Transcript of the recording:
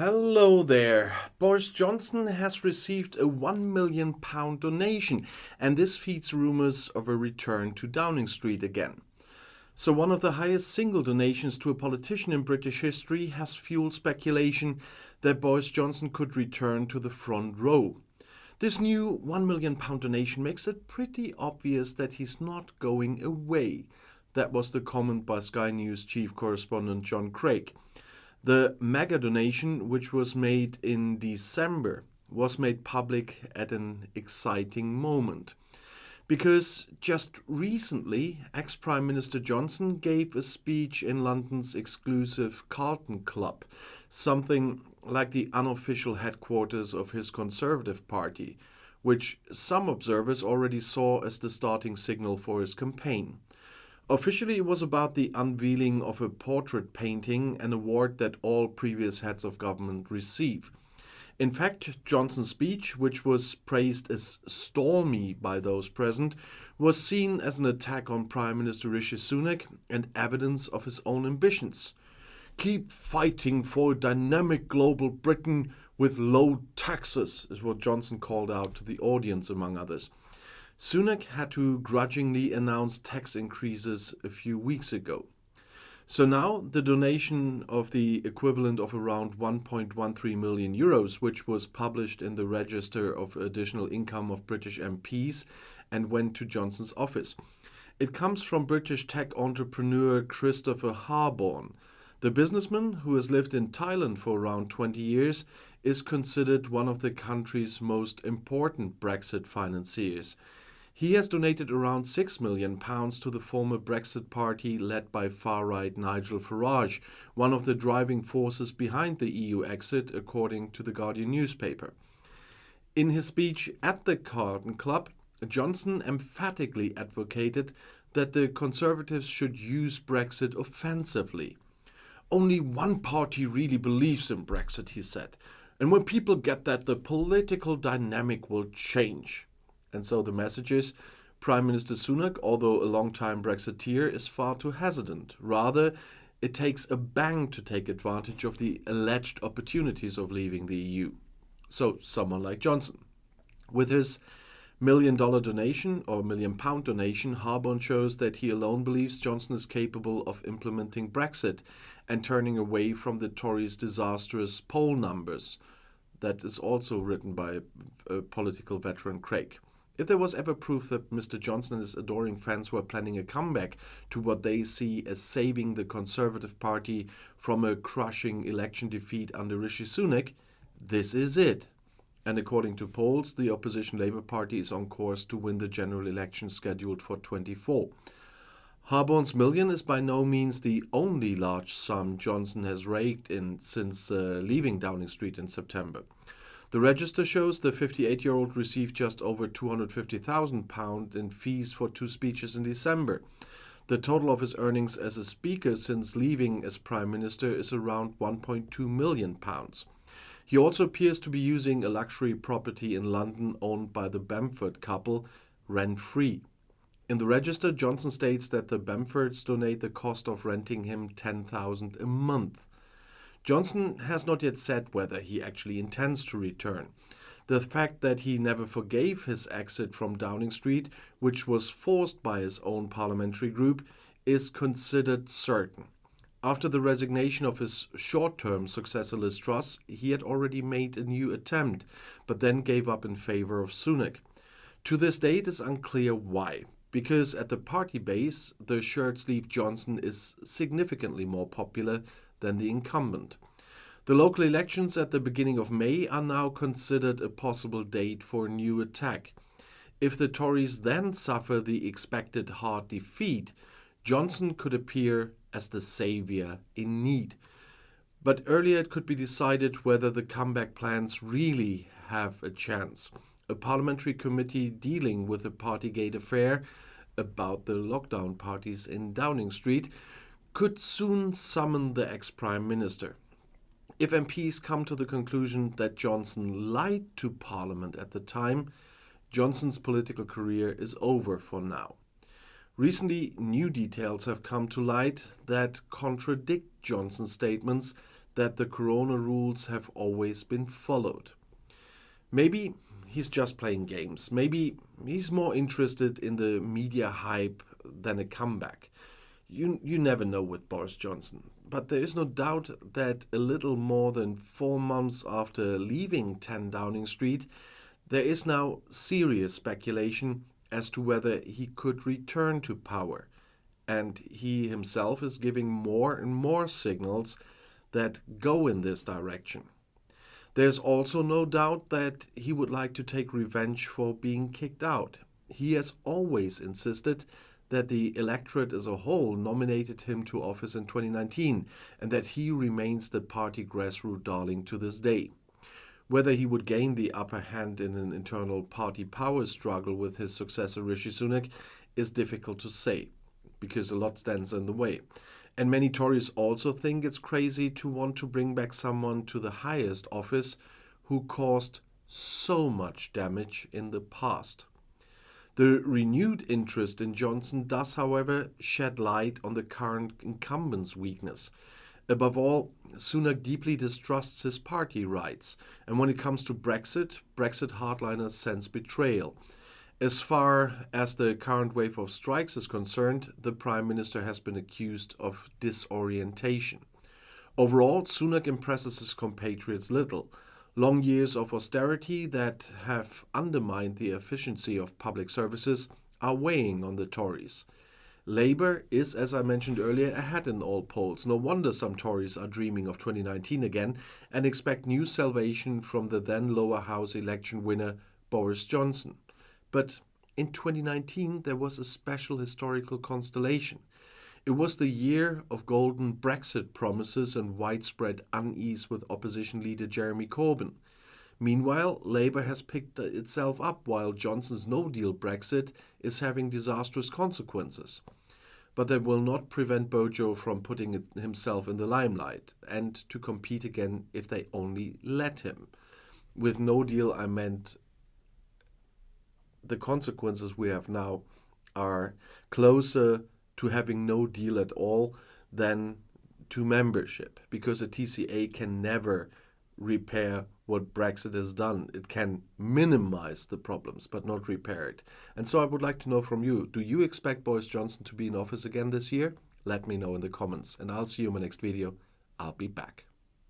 Hello there. Boris Johnson has received a £1 million donation, and this feeds rumours of a return to Downing Street again. So, one of the highest single donations to a politician in British history has fueled speculation that Boris Johnson could return to the front row. This new £1 million donation makes it pretty obvious that he's not going away. That was the comment by Sky News chief correspondent John Craig. The mega donation, which was made in December, was made public at an exciting moment. Because just recently, ex-Prime Minister Johnson gave a speech in London's exclusive Carlton Club, something like the unofficial headquarters of his Conservative Party, which some observers already saw as the starting signal for his campaign. Officially, it was about the unveiling of a portrait painting, an award that all previous heads of government receive. In fact, Johnson's speech, which was praised as stormy by those present, was seen as an attack on Prime Minister Rishi Sunak and evidence of his own ambitions. "Keep fighting for a dynamic global Britain with low taxes," is what Johnson called out to the audience, among others. Sunak had to grudgingly announce tax increases a few weeks ago. So now the donation of the equivalent of around 1.13 million euros, which was published in the Register of Additional Income of British MPs and went to Johnson's office. It comes from British tech entrepreneur Christopher Harborne. The businessman, who has lived in Thailand for around 20 years, is considered one of the country's most important Brexit financiers. He has donated around £6 million to the former Brexit party led by far-right Nigel Farage, one of the driving forces behind the EU exit, according to the Guardian newspaper. In his speech at the Carlton Club, Johnson emphatically advocated that the Conservatives should use Brexit offensively. "Only one party really believes in Brexit," he said, "and when people get that, the political dynamic will change." And so the message is, Prime Minister Sunak, although a long-time Brexiteer, is far too hesitant. Rather, it takes a bank to take advantage of the alleged opportunities of leaving the EU. So someone like Johnson. With his $1 million donation or £1 million donation, Harborne shows that he alone believes Johnson is capable of implementing Brexit and turning away from the Tories' disastrous poll numbers. That is also written by political veteran Craig. If there was ever proof that Mr. Johnson and his adoring fans were planning a comeback to what they see as saving the Conservative Party from a crushing election defeat under Rishi Sunak, this is it. And according to polls, the opposition Labour Party is on course to win the general election scheduled for 24. Harborne's million is by no means the only large sum Johnson has raked in since leaving Downing Street in September. The Register shows the 58-year-old received just over £250,000 in fees for 2 speeches in December. The total of his earnings as a speaker since leaving as Prime Minister is around £1.2 million. He also appears to be using a luxury property in London owned by the Bamford couple, rent-free. In the Register, Johnson states that the Bamfords donate the cost of renting him £10,000 a month. Johnson has not yet said whether he actually intends to return. The fact that he never forgave his exit from Downing Street, which was forced by his own parliamentary group, is considered certain. After the resignation of his short-term successor Liz Truss, he had already made a new attempt, but then gave up in favor of Sunak. To this day, it is unclear why. Because at the party base, the shirt-sleeved Johnson is significantly more popular than the incumbent. The local elections at the beginning of May are now considered a possible date for a new attack. If the Tories then suffer the expected hard defeat, Johnson could appear as the saviour in need. But earlier it could be decided whether the comeback plans really have a chance. A parliamentary committee dealing with the Partygate affair about the lockdown parties in Downing Street could soon summon the ex-Prime Minister. If MPs come to the conclusion that Johnson lied to Parliament at the time, Johnson's political career is over for now. Recently, new details have come to light that contradict Johnson's statements that the corona rules have always been followed. Maybe he's just playing games. Maybe he's more interested in the media hype than a comeback. You never know with Boris Johnson. But there is no doubt that a little more than 4 months after leaving 10 Downing Street, there is now serious speculation as to whether he could return to power. And he himself is giving more and more signals that go in this direction. There's also no doubt that he would like to take revenge for being kicked out. He has always insisted that the electorate as a whole nominated him to office in 2019 and that he remains the party grassroots darling to this day. Whether he would gain the upper hand in an internal party power struggle with his successor Rishi Sunak is difficult to say, because a lot stands in the way. And many Tories also think it's crazy to want to bring back someone to the highest office who caused so much damage in the past. The renewed interest in Johnson does, however, shed light on the current incumbent's weakness. Above all, Sunak deeply distrusts his party rights, and when it comes to Brexit hardliners sense betrayal. As far as the current wave of strikes is concerned, the Prime Minister has been accused of disorientation. Overall, Sunak impresses his compatriots little. Long years of austerity that have undermined the efficiency of public services are weighing on the Tories. Labour is, as I mentioned earlier, ahead in all polls. No wonder some Tories are dreaming of 2019 again and expect new salvation from the then lower house election winner Boris Johnson. But in 2019 there was a special historical constellation. It was the year of golden Brexit promises and widespread unease with opposition leader Jeremy Corbyn. Meanwhile, Labour has picked itself up while Johnson's no-deal Brexit is having disastrous consequences. But that will not prevent Bojo from putting himself in the limelight and to compete again if they only let him. With no deal, I meant the consequences we have now are closer to having no deal at all than to membership, because a TCA can never repair what Brexit has done. It can minimize the problems, but not repair it. And so I would like to know from you, do you expect Boris Johnson to be in office again this year? Let me know in the comments, and I'll see you in my next video. I'll be back.